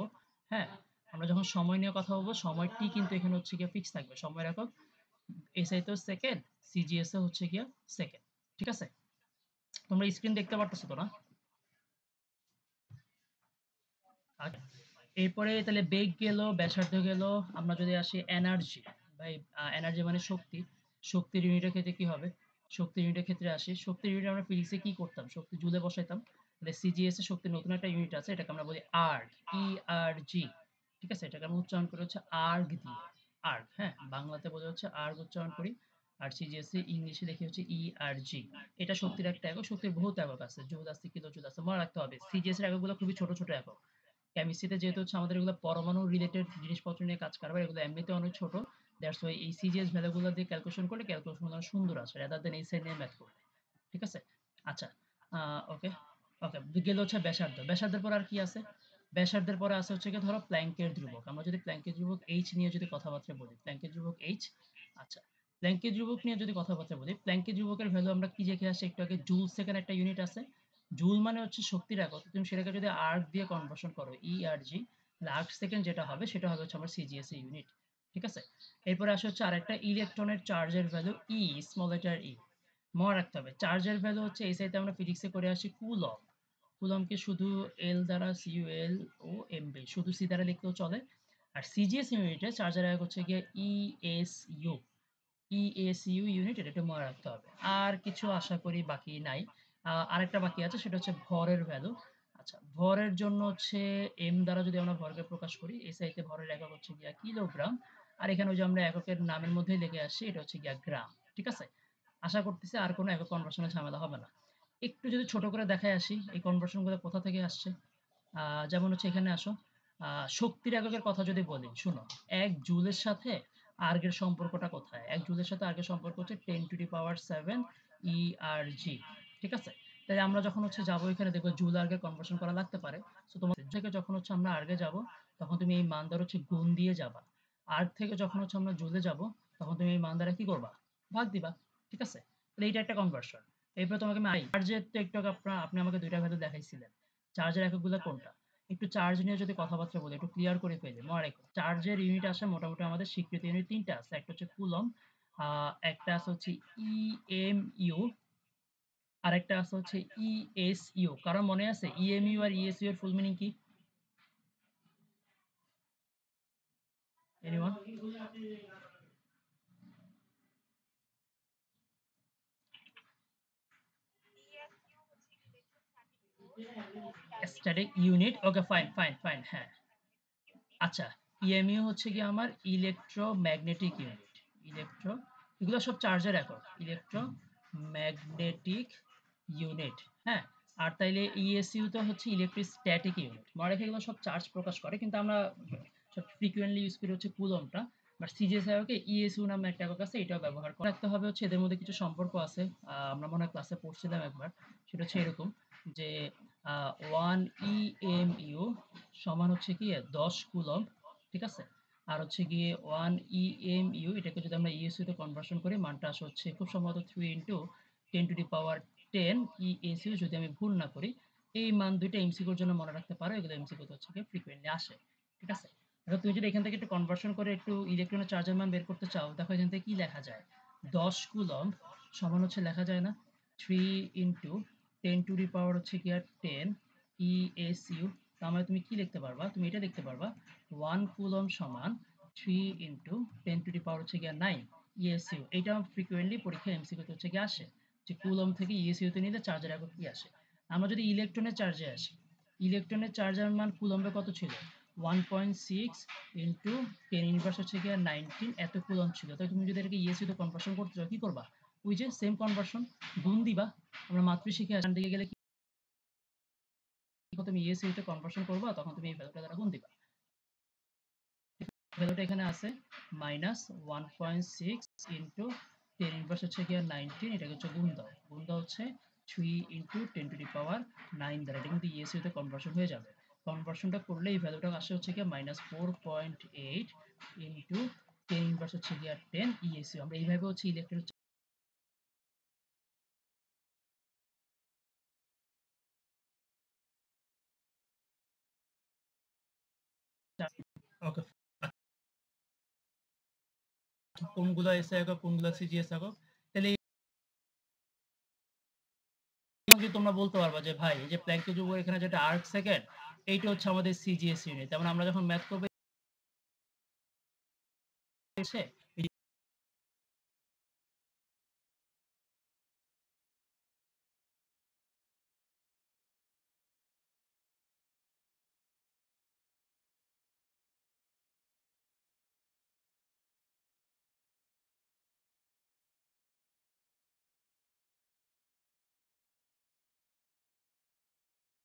হ্যাঁ? আমরা যখন সময় নিয়ে কথা বলব, সময়টি কিন্তু এখানে হচ্ছে গিয়ে ফিক্স থাকবে। সময়ের একক এসআই তো সেকেন্ড, সিজিএস এ হচ্ছে গিয়ে সেকেন্ড। ঠিক আছে? তোমরা স্ক্রিন দেখতে পারতেছো তো না? আচ্ছা। এরপরে তাহলে বেগ গেল, ব্যাসার্ধ গেল। আমরা যদি আসি এনার্জি, ভাই এনার্জি মানে শক্তি। শক্তির ইউনিটের ক্ষেত্রে কি হবে? শক্তির ইউনিটের ক্ষেত্রে আসি। শক্তির ইউনিট আমরা ফিজিক্সে কি করতাম? শক্তি জুলে বসাইতাম। তাহলে সিজিএস এ শক্তির নতুন একটা ইউনিট আছে, এটাকে আমরা বলি আর্গ, ইআরজি। ঠিক আছে? এটাকে আমরা উচ্চারণ করি হচ্ছে আর্গ দিয়ে। আর্গ, হ্যাঁ? বাংলাতে বলে হচ্ছে আর্গ উচ্চারণ করি। আর সিজিএস এ ইংলিশে লিখি হচ্ছে ইআরজি। এটা শক্তির একটা একক। শক্তির বহুত একক আছে। জুল আছে, কিলো জুল আছে। মনে রাখতে হবে। সিজিএস এর এককগুলো খুবই ছোট, ছোট একক। কেমিস্ট্রিতে যেহেতু হচ্ছে আমাদের এগুলো পরমাণু রিলেটেড জিনিসপত্র নিয়ে কাজ করবে, এগুলো এমনিতে অনেক ছোট। দ্যাটস ওয়াই এই সিজিএস ভ্যালুগুলো দিয়ে ক্যালকুলেশন করলে ক্যালকুলেশন গুলো সুন্দর আসে রাদার দেন এই সাইড নিয়ে ম্যাথ করলে। ঠিক আছে? আচ্ছা, ওকে, ওকে, গেল হচ্ছে ব্যাসার্ধ। ব্যাসার্ধের পর আর কি আছে? ব্যাসার্ধের পরে আছে হচ্ছে গিয়ে ধরো প্ল্যাঙ্কের ধ্রুবক। আমরা যদি প্ল্যাঙ্কের ধ্রুবক এইচ নিয়ে যদি কথাবার্তা বলি, প্ল্যাঙ্কের ধ্রুবক এইচ। আচ্ছা, প্ল্যাঙ্কের ধ্রুবক নিয়ে যদি কথাবার্তা বলি, প্ল্যাঙ্কের ধ্রুবকের ভ্যালু আমরা কি দেখে আসি একটু আগে? জুল সেকেন্ড একটা ইউনিট আছে। জুল মানে হচ্ছে শক্তির একক। তুমি সেটাকে যদি আর্ক দিয়ে কনভার্সন করো, ইআরজি, তাহলে আর্ক সেকেন্ড যেটা হবে সেটা হবে হচ্ছে আমার সিজিএস ইউনিট। ঠিক আছে? এরপরে আসে হচ্ছে আরেকটা ইলেকট্রনের চার্জের ভ্যালু ই, স্মল লেটার ই। মনে রাখতে হবে চার্জের ভ্যালু হচ্ছে এসআইতে আমরা ফিজিক্সে করে আসি কুলম্ব। কুলম্বকে শুধু এল দ্বারা সিইউএল ও এমবি শুধু সি দ্বারা লিখলেও চলে। আর সিজিএস ইউনিটে চার্জের একক হচ্ছে গিয়ে ইএসইউ। ইএসইউ ইউনিট, এটা একটু মনে রাখতে হবে। আর কিছু আশা করি বাকি নাই। আরেকটা বাকি আছে, সেটা হচ্ছে ভরের ভ্যালু। আচ্ছা, ভরের জন্য হচ্ছে এম দ্বারা যদি আমরা ভরকে প্রকাশ করি, এসআইতে ভরের একক হচ্ছে গিয়া কিলোগ্রাম। আর এখানে ওই যে আমরা এককের নামের মধ্যেই লিখে আসছি, এটা হচ্ছে গিয়া গ্রাম। ঠিক আছে? আশা করতেছি আর কোনো একক কনভার্সনের ঝামেলা হবে না। একটু যদি ছোট করে দেখায় আসি এই কনভার্সন গুলো কোথা থেকে আসছে। যেমন হচ্ছে এখানে আসো, শক্তির এককের কথা যদি বলি, শুনো, ১ জুলের সাথে আর্গের সম্পর্কটা কোথায়? ১ জুলের সাথে আর্গের সম্পর্ক হচ্ছে 10⁻7 ERG। ঠিক আছে? তাই আমরা যখন হচ্ছে যাবো এখানে দেখবো জুল আর্গে কনভার্সন করা লাগতে পারে। সো তোমার থেকে যখন হচ্ছে আমরা আর্গে যাবো, তখন তুমি এই মান দ্বারা হচ্ছে গুণ দিয়ে যাবা। আর্গ থেকে যখন হচ্ছে আমরা জুলে যাবো, তখন তুমি এই মান দ্বারা কি করবা? ভাগ দিবা। ঠিক আছে? তাহলে এইটা একটা কনভার্সন। এরপরে তোমাকে আমি চার্জের তো একটু আগে আপনি আমাকে ২ টা ভ্যালু দেখাইছিলেন। চার্জের এককগুলো কোনটা? একটু চার্জ নিয়ে যদি কথাবার্তা বলি, একটু ক্লিয়ার করে ফেলি। মনে রেখো, চার্জের ইউনিট আসে মোটামুটি আমাদের স্বীকৃত ইউনিট ৩ টা আছে। একটা হচ্ছে কুলম্ব, একটা আছে হচ্ছে ইএমইউ, আরেকটা আছে হচ্ছে ইএসইউ। কারো মনে আছে ইএমইউ আর ইএসইউ এর ফুল মিনিং কি? Anyone? Static unit. Okay, fine fine fine, হ্যাঁ। আচ্ছা, ইএমইউ হচ্ছে গিয়ে আমার ইলেকট্রোম্যাগনেটিক ইউনিট। ইলেকট্রো, এগুলো সব চার্জের একক। ইলেকট্রোম্যাগনেটিক ইউনিট, হ্যাঁ। আর তাইলে ইএসইউ তো হচ্ছে ইলেকট্রোস্ট্যাটিক ইউনিট। মনে রেখে এগুলো সব চার্জ প্রকাশ করে, কিন্তু আমরা সব ফ্রিকুয়েন্টলি ইউজ করি হচ্ছে কুলম্বটা। বাট সিজিএসআইওকে ইএসইউ নামে একটা একক আছে, এটাও ব্যবহার করে রাখতে হবে। হচ্ছে এদের মধ্যে কিছু সম্পর্ক আছে, আমরা মনে হয় ক্লাসে পড়ছিলাম একবার। সেটা হচ্ছে এরকম যে 1 ইএমইউ সমান হচ্ছে কি ১০ কুলম্ব। ঠিক আছে? আর হচ্ছে গিয়ে 1 ইএমইউ এটাকে যদি আমরা ইএসইউ তে কনভার্সন করি, মানটা আসে হচ্ছে খুব সম্ভবত 3 10⁻10 ইএসইউ, যদি আমি ভুল না করি। এই মান ২ টা এমসিকিউর জন্য মনে রাখতে পারো। এগুলো এমসিকিউতে হচ্ছে গিয়ে ফ্রিকোয়েন্টলি আসে। ঠিক আছে? এবার তুমি যদি এখান থেকে একটু কনভার্সন করে একটু ইলেকট্রনের চার্জের মান বের করতে চাও, দেখো এখান থেকে কি লেখা যায়? ১০ কুলম্ব সমান হচ্ছে লেখা যায় না? 3 হচ্ছে গিয়ে 10 ইএসইউ। তার মানে তুমি কি লিখতে পারবা? তুমি এটা লিখতে পারবা 1 কুলম্ব সমান 3 হচ্ছে গিয়ে 9 ইএসইউ। এইটা ফ্রিকোয়েন্টলি পরীক্ষায় এমসিকিউতে হচ্ছে গিয়ে আসে, যে কুলম্ব থেকে ইএসইউ তে নিলে চার্জের একক কি আসে। আমরা যদি ইলেকট্রনের চার্জে আসি, ইলেকট্রনের চার্জের মান কুলম্বে কত ছিল? 1.6 10 ইনভার্স হচ্ছে গিয়ে 19 এত কুলম্ব ছিল। তাই তুমি যদি এটাকে ইএসইউ তে কনভার্সন করতে চাও, কি করবা? ওই যে সেম কনভার্সন, গুণ দিবা। আমরা মাত্রই শিখে আসি, ডান দিকে গেলে তুমি ইএসইউ তে কনভার্সন করবা, তখন তুমি এই ভ্যালুটা দ্বারা গুণ দিবা। ভ্যালুটা এখানে আছে -1.6 10 ইনভার্স হচ্ছে গিয়ে 19, এটাকে হচ্ছে গুণ দাও। গুণ দাও হচ্ছে 3 10⁻9 দ্বারা। এটা কিন্তু ইএসইউ তে কনভার্সন হয়ে যাবে। কনভার্সনটা করলে এই ভ্যালুটা আসে হচ্ছে গিয়ে -4.8 10 ইনভার্স হচ্ছে গিয়ে 10 ইএসইউ। আমরা এইভাবে হচ্ছে ইলেকট্রন। ওকে, কোনগুলা এসআই একক, কোনগুলা সিজিএস একক, তাহলে যদি তোমরা বলতে পারবা যে ভাই এই যে প্ল্যাঙ্কের যুগ এখানে যেটা আর্ক সেকেন্ড, এইটা হচ্ছে আমাদের সিজিএস ইউনিট। তেমন আমরা যখন ম্যাথ করবো এসে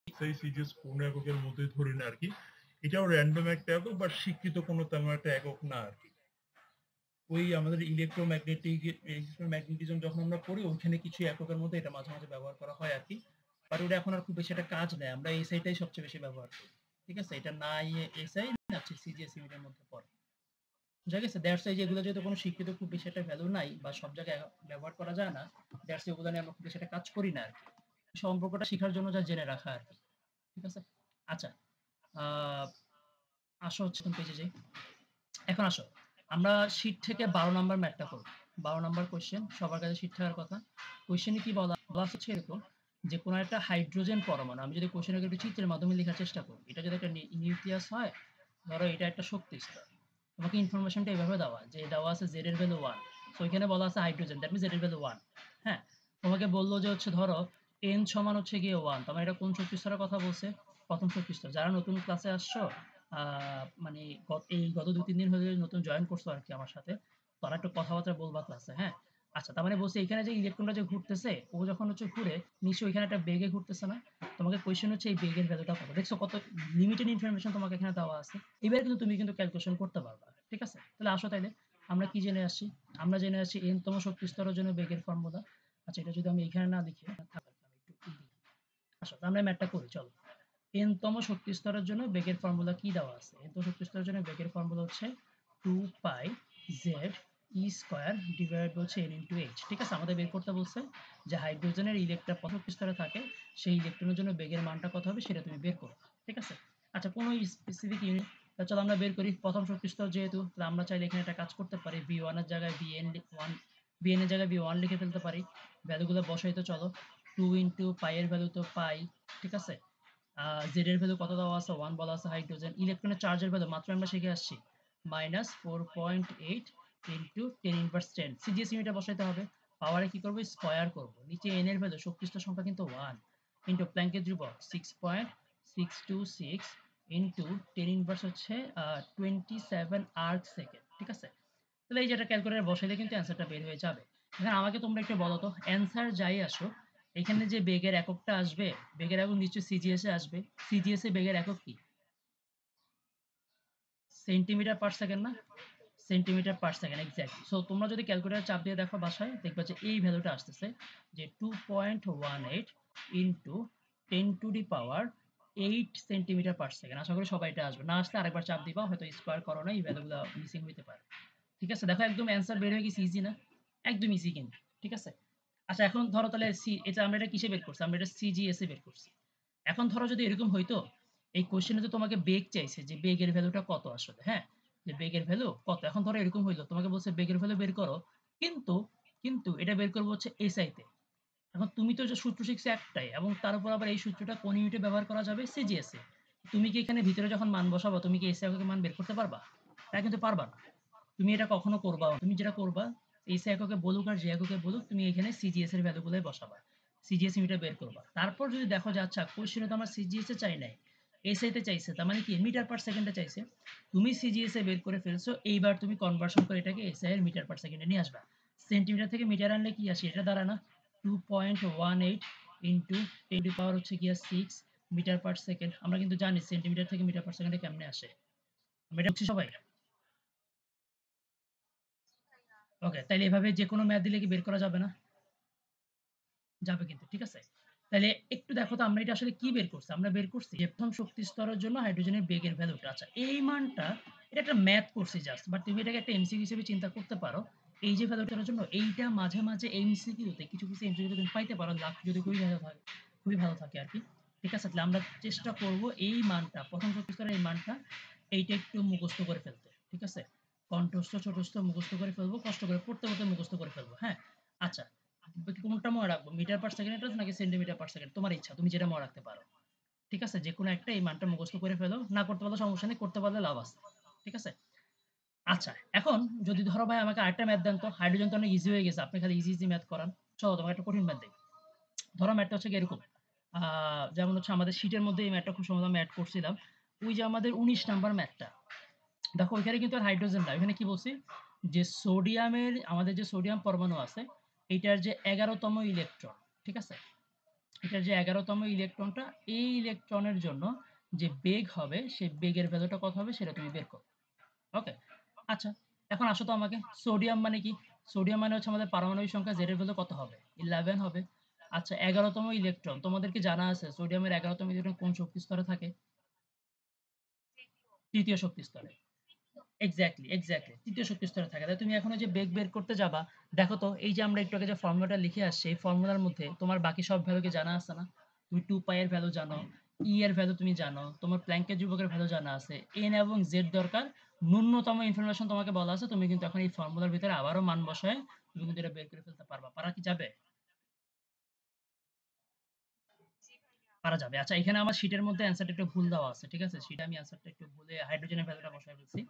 সেই সিজিএস পূর্ণ এককের মধ্যে ধরি না আরকি। এটাও র‍্যান্ডম একটা একক বা স্বীকৃত কোনো তেমন একটা একক না আরকি। ওই আমাদের ইলেক্ট্রোম্যাগনেটিজম যখন আমরা পড়ি, ওইখানে কিছু এককের মধ্যে এটা মাঝে, মাঝে ব্যবহার করা হয় আরকি। বাট ওটা এখন আর খুব বেশি একটা কাজ নেই। আমরা এসআই-টাই সবচেয়ে বেশি ব্যবহার করি। ঠিক আছে? এটা না এসআই না হচ্ছে সিজিএস ইউনিটের মধ্যে পড়ে। বুঝা গেছে? দ্যাটস ওয়াই যেগুলো যেহেতু কোনো স্বীকৃত খুব বেশি একটা ভ্যালু নাই বা সব জায়গায় ব্যবহার করা যায় না, দ্যাটস ওয়াই ওগুলো নিয়ে আমরা খুব বেশি একটা কাজ করি না আরকি। সম্পর্কটা শিখার জন্য যা জেনে রাখা আরকি। ঠিক আছে? আচ্ছা, আ আসো হচ্ছে কোন পেজে যাই। এখন আসো, আমরা শীট থেকে ১২ নাম্বার ম্যাথটা করব। ১২ নাম্বার কোয়েশ্চেন, সবার কাছে শীট থাকার কথা। কোয়েশ্চেনে কি বলা হচ্ছে এরকম, যে কোনো একটা হাইড্রোজেন পরমাণু, আমি যদি কোয়েশ্চেনটাকে একটু চিত্রের মাধ্যমে লেখার চেষ্টা করি, এটা যদি একটা নিউক্লিয়াস হয়, ধরো এটা একটা শক্তি স্তর। তোমাকে ইনফরমেশনটা এভাবে দেওয়া, যে দেওয়া আছে Z এর ভ্যালু 1। সো এখানে বলা আছে হাইড্রোজেন, দ্যাট মিনস Z এর ভ্যালু 1। হ্যাঁ? তোমাকে বলল যে হচ্ছে ধরো N সমান হচ্ছে গিয়ে 1। তার মানে এটা কোন শক্তি স্তরের কথা বলছে? প্রথম শক্তি স্তর। যারা নতুন ক্লাসে আসছো, মানে এই গত ২-৩ দিন হলে নতুন জয়েন করছো আরকি আমার সাথে, তারা একটু কথাবার্তা বলবা ক্লাসে, হ্যাঁ? আচ্ছা, তার মানে বলছে এখানে যে ইলেকট্রনটা যে ঘুরতেছে, ও যখন হচ্ছে ঘুরে নিশ্চয়ই ওইখানে একটা বেগে ঘুরতেছে না? তোমাকে কোয়েশ্চেন হচ্ছে এই বেগের ভ্যালুটা কত? দেখছো কত লিমিটেড ইনফরমেশন তোমাকে এখানে দেওয়া আছে। এবার কিন্তু তুমি কিন্তু ক্যালকুলেশন করতে পারবা। ঠিক আছে? তাহলে আসো তাইলে আমরা কি জেনে আসছি? আমরা জেনে আসছি n তম শক্তি স্তরের জন্য বেগের ফর্মুলা। আচ্ছা, এটা যদি আমি এখানে না লিখি, থাক আমি একটু লিখি। আসো আমরা ম্যাথটা করি চলো। n তম শক্তি স্তরের জন্য বেগের ফর্মুলা কি দেওয়া আছে? n তম শক্তি স্তরের জন্য বেগের ফর্মুলা হচ্ছে 2 পাই z ই স্কয়ার ডিভাইডেড হচ্ছে n ইনটু h। ঠিক আছে? আমাদের বের করতে বলছে যে হাইড্রোজেনের ইলেকট্রন প্রথম স্তরে থাকে, সেই ইলেকট্রনের জন্য বেগের মানটা কত হবে সেটা তুমি বের করো। ঠিক আছে? আচ্ছা, কোনো স্পেসিফিক ইউনিট, চলো আমরা বের করি। প্রথম শক্তি স্তর যেহেতু, তাহলে আমরা চাইলে এখানে একটা কাজ করতে পারি, v1 এর জায়গায় vn এর জায়গায় v1 লিখে ফেলতে পারি। ভ্যালুগুলো বসাই তো চলো। 2 ইনটু পাই এর ভ্যালু তো পাই। ঠিক আছে? জেড এর ভ্যালু কত দেওয়া আছে? 1 বলা আছে। হাইড্রোজেন ইলেকট্রনের চার্জের ভ্যালু মাত্র আমরা শিখে আসছি, -4.8 ইনটু 10 ইনভার্স 10। সিজিএস ইউনিটে বসাইতে হবে। পাওয়ারে কি করব? স্কয়ার করব। নিচে এন এর ভ্যালু, শক্তিস্তর সংখ্যা কিন্তু 1, ইনটু প্ল্যাঙ্কের ধ্রুবক 6.626 ইনটু 10 ইনভার্স হচ্ছে 27 আর্ক সেকেন্ড। ঠিক আছে? তাহলে এই যেটা ক্যালকুলেটর বসাইলে কিন্তু অ্যান্সারটা বের হয়ে যাবে। এখন আমাকে তোমরা একটু বলো তো, অ্যান্সার যাই আসো, এখানে যে বেগের এককটা আসবে, বেগের একক নিশ্চয়ই সিজিএস এ আসবে। সিজিএস এ বেগের একক কি? সেন্টিমিটার পার সেকেন্ড না? Centimetre per second, exact. So তোমরা যদি ক্যালকুলেটর চাপ দিয়ে দেখো বাসায়, দেখবা যে এই ভ্যালুটা আসতেছে যে 2.18 into 10 to the power 8 centimetre per second. আশা করি সবাই এটা আসবে। না আসলে আরেকবার চাপ দিবা, হয়তো স্কোয়ার করো না, এই ভ্যালুগুলো মিসিং হইতে পারে। ঠিক আছে? দেখো একদম অ্যান্সার বের হয়ে গেছে, ইজি না? একদম ইজি কিন্তু। ঠিক আছে? আচ্ছা, এখন ধরো তাহলে এটা আমরা এটা কিসে বের করছি? আমরা এটা সিজিএস এ বের করছি। এখন ধরো যদি এরকম হইতো, এই কোশ্চেনে তো তোমাকে বেগ চাইছে যে বেগের ভ্যালুটা কত আসলে, হ্যাঁ? যে বেগের ভ্যালু কত? এখন ধরো এরকম হইলো, তোমাকে বলছে বেগের ভ্যালু বের করো। কিন্তু কিন্তু এটা বের করবো হচ্ছে এসআই তে। এখন তুমি তো যে সূত্র শিখছো একটাই, এবং তার উপর আবার এই সূত্রটা কোন ইউনিটে ব্যবহার করা যাবে? সিজিএস এ। তুমি কি এখানে ভিতরে যখন মান বসাবো, তুমি কি এসআই এককের মান বের করতে পারবা? তা কিন্তু পারবা না। তুমি এটা কখনো করবাও না। তুমি যেটা করবা, এসআই এককে বলুক আর যে এককে বলুক, তুমি এখানে সিজিএস এর ভ্যালুগুলোই বসাবা। সিজিএস ইউনিটে বের করবা। তারপর যদি দেখো যে আচ্ছা কোশ্চেনে তো আমার সিজিএস এ চাই নাই, এসআই তে চাইছে, তার মানে কি মিটার পার সেকেন্ডে চাইছে। তুমি সিজিএস এ বের করে ফেলছো, এইবার তুমি কনভার্সন করে এটাকে এসআই এর মিটার পার সেকেন্ডে নিয়ে আসবা। সেন্টিমিটার থেকে মিটার আনলে কি আসে? এটা দ্বারা না, 2.18 ইনটু 10 টু পাওয়ার হচ্ছে গিয়া 6 মিটার পার সেকেন্ড। আমরা কিন্তু জানি সেন্টিমিটার থেকে মিটার পার সেকেন্ডে কেমনে আসে। আমরা এটা বুঝছি সবাই? ওকে, তাইলে এভাবে যেকোনো ম্যাথ দিলে কি বের করা যাবে না? যাবে কিন্তু। ঠিক আছে? তাইলে একটু দেখো তো আমরা এটা আসলে কি বের করছি? আমরা বের করছি যে প্রথম শক্তি স্তরের জন্য হাইড্রোজেনের বেগের ভ্যালুটা। আচ্ছা, এই মানটা, এটা একটা ম্যাথ করছি জাস্ট, বাট তুমি এটাকে একটা এমসিকিউ হিসেবে চিন্তা করতে পারো। এই যে ভ্যালুটার জন্য এইটা মাঝে মাঝে এমসিকিউতে কিছু কিছু এমসিকিউ তুমি পাইতে পারো, লাক যদি খুবই ভালো থাকে, খুবই ভালো থাকে আর কি। ঠিক আছে? তাহলে আমরা চেষ্টা করব এই মানটা, প্রথম শক্তি স্তরের এই মানটা, এইটা একটু মুখস্থ করে ফেলতে। ঠিক আছে? কণ্ঠস্থ ছোটস্থ মুখস্থ করে ফেলবো, কষ্ট করে পড়তে পড়তে মুখস্থ করে ফেলবো। হ্যাঁ? আচ্ছা, কোনটা মনে রাখবো? মিটার পার সেকেন্ড এটা নাকি সেন্টিমিটার পার সেকেন্ড? তোমার ইচ্ছা, তুমি যেটা মনে রাখতে পারো। ঠিক আছে? যেকোনো একটা এই মানটা মুখস্থ করে ফেলো। না করতে পারলে সমস্যা নেই, করতে পারলে লাভ আছে। ঠিক আছে? আচ্ছা, এখন যদি ধরো ভাই আমাকে আরেকটা ম্যাথ দেন তো, হাইড্রোজেন তো অনেক ইজি হয়ে গেছে, আপনি খালি ইজি ইজি ম্যাথ করান। চলো তোমাকে একটা কঠিন ম্যাথ দেই। ধরো ম্যাথটা হচ্ছে এরকম, যেমন হচ্ছে আমাদের শীটের মধ্যে এই ম্যাথটা খুব সহজে আমি অ্যাড করছিলাম। ওই যে আমাদের 19 নাম্বার ম্যাথটা, দেখো ওইখানে কিন্তু আর হাইড্রোজেন না, ওইখানে কি বলছি যে সোডিয়ামের, আমাদের যে সোডিয়াম পরমাণু আছে, এইটার যে 11তম ইলেকট্রন, ঠিক আছে, এটার যে 11তম ইলেকট্রনটা, এই ইলেকট্রনের জন্য যে বেগ হবে, সেই বেগের ভ্যালুটা কত হবে সেটা তুমি বের করো। ওকে? আচ্ছা, এখন আসো তো আমাকে, সোডিয়াম মানে কি? সোডিয়াম মানে হচ্ছে আমাদের পারমাণবিক সংখ্যা, জেড এর ভ্যালু কত হবে? 11 হবে। আচ্ছা, 11তম ইলেকট্রন, তোমাদের কি জানা আছে সোডিয়ামের 11তম ইলেকট্রন কোন শক্তি স্তরে থাকে? তৃতীয় শক্তি স্তরে। Exactly, exactly. তৃতীয় শক্তি স্তরে থাকে। তাহলে তুমি এখন ওই যে বেগ বের করতে যাবা, দেখো তো এই যে আমরা একটু আগে যে ফর্মুলাটা লিখে আসছি, এই ফর্মুলার মধ্যে তোমার বাকি সব ভ্যালু কি জানা আছে না? তুমি 2 পাই এর ভ্যালু জানো, ই এর ভ্যালু তুমি জানো, তোমার প্ল্যাঙ্কের ধ্রুবকের ভ্যালু জানা আছে, এন এবং জেড দরকার। ন্যূনতম ইনফরমেশন তোমাকে বলা আছে, তুমি কিন্তু এখন এই ফর্মুলার ভিতরে আবারও মান বসায় তুমি কিন্তু এটা বের করে ফেলতে পারবা। পারা কি যাবে? পারা যাবে। আচ্ছা, এখানে আমার শীটের মধ্যে অ্যান্সারটা একটু ভুল দেওয়া আছে। ঠিক আছে? শীটে আমি অ্যান্সারটা একটু ভুলে হাইড্রোজেনের ভ্যালুটা বসায় ফেলছি।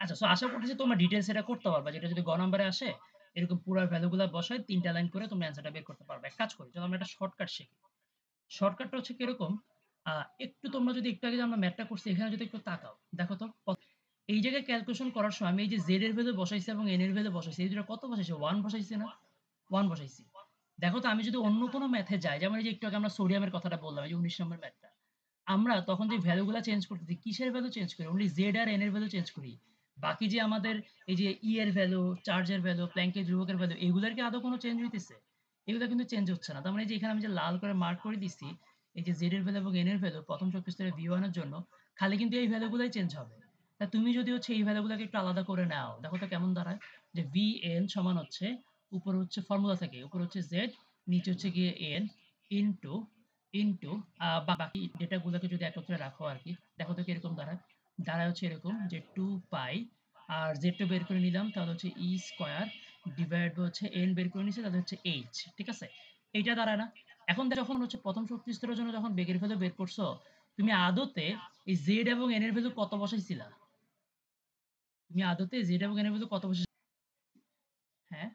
আচ্ছা, সো আশা করতেছি তোমরা ডিটেইলস এটা করতে পারবা। যেটা যদি গ নাম্বারে আসে, এরকম পুরা ভ্যালুগুলা বসায় ৩ টা লাইন করে তোমরা অ্যান্সারটা বের করতে পারবা। এক কাজ করি, চলো আমরা একটা শর্টকাট শিখি। শর্টকাটটা হচ্ছে কিরকম? আ একটু তোমরা যদি একটু আগে যে আমরা ম্যাথটা করছি, এখানে যদি একটু তাকাও, দেখো তো এই জায়গায় ক্যালকুলেশন করার সময় আমি এই যে জেড এর ভ্যালু বসাইছি এবং এন এর ভ্যালু বসাইছি, এই দুটো কত বসাইছি? 1 বসাইছি না? 1 বসাইছি। দেখো তো আমি যদি অন্য কোনো ম্যাথে যাই, যেমন এই যে একটু আগে আমরা সোডিয়ামের কথাটা বললাম, এই যে ১৯ নম্বর ম্যাথটা। আমরা তখন যে ভ্যালু গুলা চেঞ্জ করতেছি, কিসের ভ্যালু চেঞ্জ করি? অনলি Z আর N এর ভ্যালু চেঞ্জ করি। বাকি যে আমাদের এই যে E এর ভ্যালু, চার্জের ভ্যালু, প্ল্যাঙ্কের ধ্রুবকের ভ্যালু, এগুলার কি আদৌ কোনো চেঞ্জ হইতেছে? এগুলা কিন্তু চেঞ্জ হচ্ছে না। তার মানে এই যে এখানে আমি যে লাল করে মার্ক করে দিছি, এই যে Z এর ভ্যালু এবং N এর ভ্যালু প্রথম শক্তি স্তরে V1 এর জন্য খালি কিন্তু এই ভ্যালু গুলাই চেঞ্জ হবে। তা তুমি যদি হচ্ছে এই ভ্যালু গুলাকে একটু আলাদা করে নাও, দেখো তো কেমন দাঁড়ায়? যে Vn সমান হচ্ছে, উপরে হচ্ছে ফর্মুলা থাকে, উপরে হচ্ছে Z, নিচে হচ্ছে গিয়ে N ইনটু ইনটু বাকি ডেটা গুলোকে যদি একত্রে রাখো আরকি, দেখো তো কিরকম দাঁড়ায়? দাঁড়ায় হচ্ছে এরকম যে 2 পাই, আর Z টা বের করে নিলাম তাহলে হচ্ছে E স্কয়ার ডিভাইড বাই হচ্ছে N বের করে নিছি তাহলে হচ্ছে H, ঠিক আছে? এইটা দাঁড়ায় না? এখন যখন হচ্ছে প্রথম শক্তি স্তরের জন্য যখন বেগের ভ্যালু বের করছো, তুমি আদতে এই Z এবং N এর ভ্যালু কত বসাইছিলা? তুমি আদতে Z এবং N এর ভ্যালু কত বসাইছিলা? হ্যাঁ?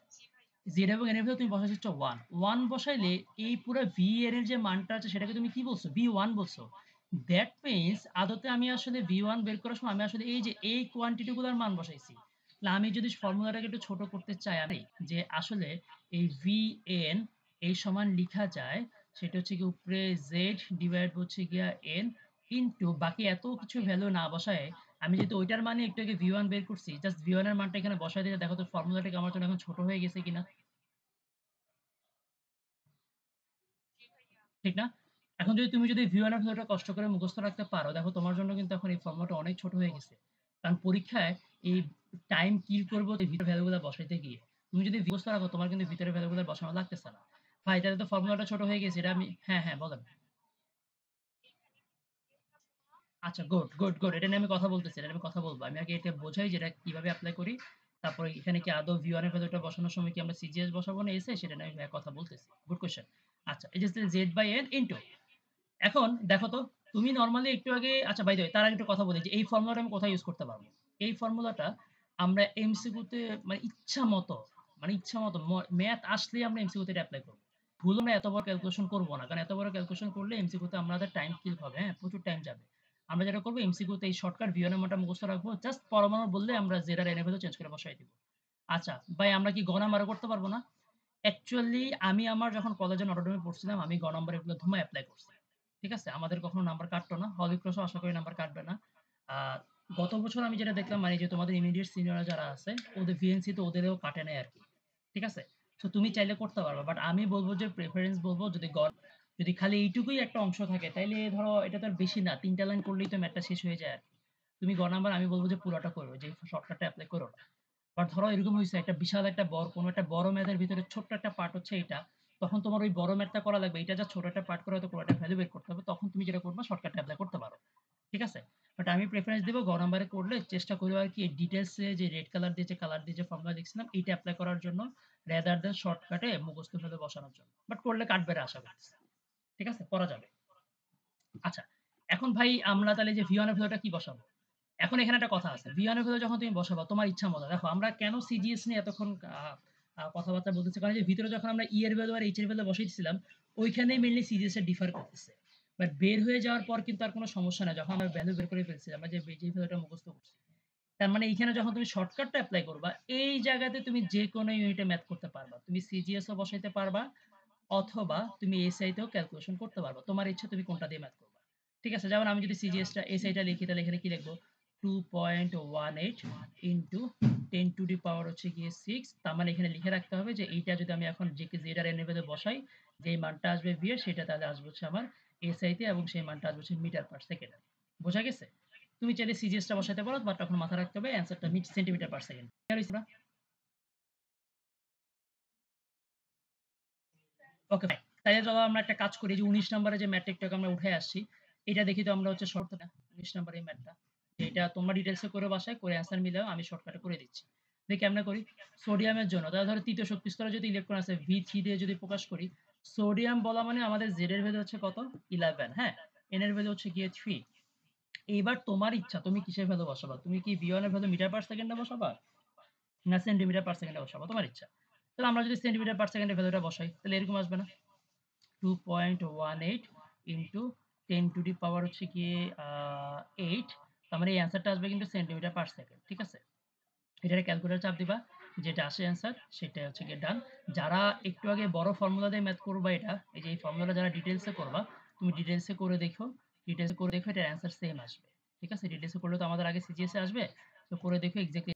Z এবং N এর ভ্যালু তুমি বসাইছো হচ্ছে 1 1 বসাইলে এই পুরা Vn এর যে মানটা আছে সেটাকে তুমি কি বলছো? V1 বলছো। দ্যাট মিনস আদতে আমি আসলে V1 বের করার সময় আমি আসলে এই যে এই কোয়ান্টিটি গুলার মান বসাইছি। তাহলে আমি যদি ফর্মুলাটাকে একটু ছোট করতে চাই আমি, যে আসলে এই Vn এই সমান লিখা যায়, সেটা হচ্ছে গিয়ে উপরে Z ডিভাইড হচ্ছে গিয়া N ইনটু বাকি এত কিছু ভ্যালু না বসায় আমি যেহেতু ওইটার মানে একটু আগে V1 বের করছি, জাস্ট V1 এর মানটা এখানে বসায় দিলে দেখো তো ফর্মুলাটা কি আমার জন্য এখন ছোট হয়ে গেছে কিনা? ঠিক না? এখন যদি তুমি যদি V1 এর ভ্যালুটা কষ্ট করে মুখস্থ রাখতে পারো, দেখো তোমার জন্য কিন্তু এখন এই ফর্মুলাটা অনেক ছোট হয়ে গেছে। কারণ পরীক্ষায় এই টাইম কিল করবো যে ভিতরের ভ্যালুগুলা বসাইতে গিয়ে। তুমি যদি মুখস্থ রাখো তোমার কিন্তু ভিতরের ভ্যালুগুলা বসানো লাগতেছে না। ভাই তাহলে তো ফর্মুলাটা ছোট হয়ে গেছে। এটা আমি, হ্যাঁ, হ্যাঁ, বলেন। আচ্ছা, গুড, গুড, গুড। এটা নিয়ে আমি কথা বলতেছি। এটা নিয়ে আমি কথা বলব। আমি আগে এটা বোঝাই যে এটা কিভাবে এপ্লাই করি। তারপরে এখানে কি আদৌ V1 এর ভ্যালুটা বসানোর সময় কি আমরা CGS বসাবো না এসে, সেটা নিয়ে আমি কথা বলতেছি। Good question. আচ্ছা, এই যে Z/N ইনটু, এখন দেখো তো তুমি নরমালি একটু আগে, আচ্ছা বাই দ্য ওয়ে তার আগে একটা কথা বলি যে এই ফর্মুলাটা আমি কোথায় ইউজ করতে পারবো? এই ফর্মুলাটা আমরা এমসিকিউ তে মানে ইচ্ছামত, ইচ্ছামত ম্যাথ আসলেই আমরা এমসিকিউ তে এটা এপ্লাই করব। ভুল আমরা এত বড় ক্যালকুলেশন করব না। কারণ এত বড় ক্যালকুলেশন করলে এমসিকিউ তে আমাদের টাইম কিল হবে, হ্যাঁ? প্রচুর টাইম যাবে। আমরা যেটা করব এমসিকিউ তে এই শর্টকাট V1 এর মানটা মুখস্থ রাখবো। জাস্ট পরমাণু বললে আমরা Z আর N এর ভ্যালু চেঞ্জ করে বসায় দিব। আচ্ছা, ভাই আমরা কি গ নাম্বারও করতে পারব না? অ্যাকচুয়ালি আমি আমার যখন কলেজে নটরডেমে পড়ছিলাম, আমি গ নাম্বার এগুলো ধুমা এপ্লাই করছি। ঠিক আছে? আমাদের কখনো নাম্বার কাটতো না। হলিউড ক্রসও আশা করি নাম্বার কাটবে না। আ গত বছর আমি যেটা দেখলাম মানে যে তোমাদের ইমিডিয়েট সিনিয়ররা যারা আছে, ওদের VNC তে ওদেরও কাটে নাই আরকি। ঠিক আছে? সো তুমি চাইলে করতে পারবা। বাট আমি বলব যে প্রেফারেন্স বলব যদি খালি এইটুকুই একটা অংশ থাকে তাইলে ধরো এটা তো আর বেশি না। ৩ টা লাইন করলেই তো ম্যাথটা শেষ হয়ে যায় আরকি। তুমি গ নাম্বার আমি বলব যে পুরাটা করো। যে শর্টকাটটা এপ্লাই করো না। বাট ধরো এরকম হইছে একটা বিশাল একটা কোনো একটা বড় ম্যাথের ভিতরে ছোট্ট একটা পার্ট হচ্ছে এটা। তখন তোমার ওই বড় ম্যাথটা করা লাগবে। এটা জাস্ট ছোট একটা পার্ট করে হয়তো পুরোটা ভ্যালু বের করতে হবে। তখন তুমি যেটা করবা শর্টকাটটা এপ্লাই করতে পারো। ঠিক আছে? বাট আমি প্রেফারেন্স দিব গ নাম্বারে করলে চেষ্টা করব আরকি ডিটেইলস এ যে রেড কালার দিয়ে যে কালার দিয়ে যে ফর্মুলা লিখছিলাম এইটা এপ্লাই করার জন্য, রাদার দ্যান শর্টকাটে মুখস্থ ভ্যালু বসানোর জন্য। বাট করলে কাটবে না আশা করতেছি। ঠিক আছে? করা যাবে। আচ্ছা, এখন ভাই আমরা তাহলে যে V1 এর ভ্যালুটা কি বসাবো? এখন এখানে একটা কথা আছে। V1 এর ভ্যালু যখন তুমি বসাবা তোমার ইচ্ছা মতো। দেখো আমরা কেন CGS নিয়ে এতক্ষণ আ আ কথাবার্তা বলতেছি, কারণ যে ভিতরে যখন আমরা E এর ভ্যালু আর H এর ভ্যালু বসাইতেছিলাম, ওইখানেই মেইনলি CGS টা ডিফার করতেছে। বাট বের হয়ে যাওয়ার পর কিন্তু আর কোন সমস্যা নাই। যখন আমরা ভ্যালু বের করে ফেলছি, আমরা যে ভ্যালুটা মুখস্থ করছি। তার মানে এইখানে যখন তুমি শর্টকাটটা এপ্লাই করবা, এই জায়গাতে তুমি যেকোনো ইউনিটে ম্যাথ করতে পারবা। তুমি CGS ও বসাইতে পারবা, অথবা তুমি SI তেও ক্যালকুলেশন করতে পারবা। তোমার ইচ্ছা তুমি কোনটা দিয়ে ম্যাথ করবা। ঠিক আছে? যেমন আমি যদি CGS টা SI টা লিখি তাহলে এখানে কি লিখব? 2.18 ইনটু 10 টু দি পাওয়ার হচ্ছে গিয়ে 6। তার মানে এখানে লিখে রাখতে হবে যে এইটা যদি আমি এখন Z আর N এর ভেতরে বসাই, যেই মানটা আসবে V এর সেটা তাহলে আসবে হচ্ছে আমার SI তে, এবং সেই মানটা আসবে হচ্ছে মিটার পার সেকেন্ডে। বোঝা গেছে? তুমি চাইলে CGS টা বসাইতে পারো, বাট তখন মাথায় রাখতে হবে অ্যান্সারটা সেন্টিমিটার পার সেকেন্ড। ক্লিয়ার হইছে না? Okay fine. তাইলে চলো আমরা একটা কাজ করি, যে ১৯ নাম্বারে যে ম্যাট্রিকটাকে আমরা উঠে আসছি, এটা দেখি তো আমরা হচ্ছে শর্টটা ১৯ নাম্বার এই ম্যাথটা। এটা তোমরা ডিটেইলসে করে বাসায় করে অ্যান্সার মিলাও, আমি শর্টকাটে করে দিচ্ছি। দেখি কেমনে করি। সোডিয়ামের জন্য তাহলে ধরো তৃতীয় শক্তি স্তরে যদি ইলেকট্রন আছে V3 দিয়ে যদি প্রকাশ করি, সোডিয়াম বলা মানে আমাদের Z এর ভ্যালু হচ্ছে কত? 11, হ্যাঁ? N এর ভ্যালু হচ্ছে গিয়ে 3। এইবার তোমার ইচ্ছা তুমি কিসের ভ্যালু বসাবা? তুমি কি V1 এর ভ্যালু মিটার পার সেকেন্ডে বসাবা? না সেন্টিমিটার পার সেকেন্ডে বসাবা? তোমার ইচ্ছা। তাহলে আমরা যদি সেন্টিমিটার পার সেকেন্ডে ভ্যালুটা বসাই, তাহলে এরকম আসবে না? 2.18 ইনটু 10 টু দি পাওয়ার হচ্ছে গিয়ে 8। তার মানে এই অ্যান্সারটা আসবে কিন্তু সেন্টিমিটার পার সেকেন্ড। ঠিক আছে? এটারে ক্যালকুলেটর চাপ দিবা। যেটা আসে অ্যান্সার সেটাই হচ্ছে গিয়ে ডান। যারা একটু আগে বড় ফর্মুলা দিয়ে ম্যাথ করবা এটা, এই যে এই ফর্মুলাটা যারা ডিটেইলসে করবা, তুমি ডিটেইলসে করে দেখো, ডিটেইলসে করে দেখো এটার অ্যান্সার সেম আসবে। ঠিক আছে? ডিটেইলসে করলে তো আমাদের আগে সিজিএসএ আসবে। তো করে দেখো এক্সাক্টলি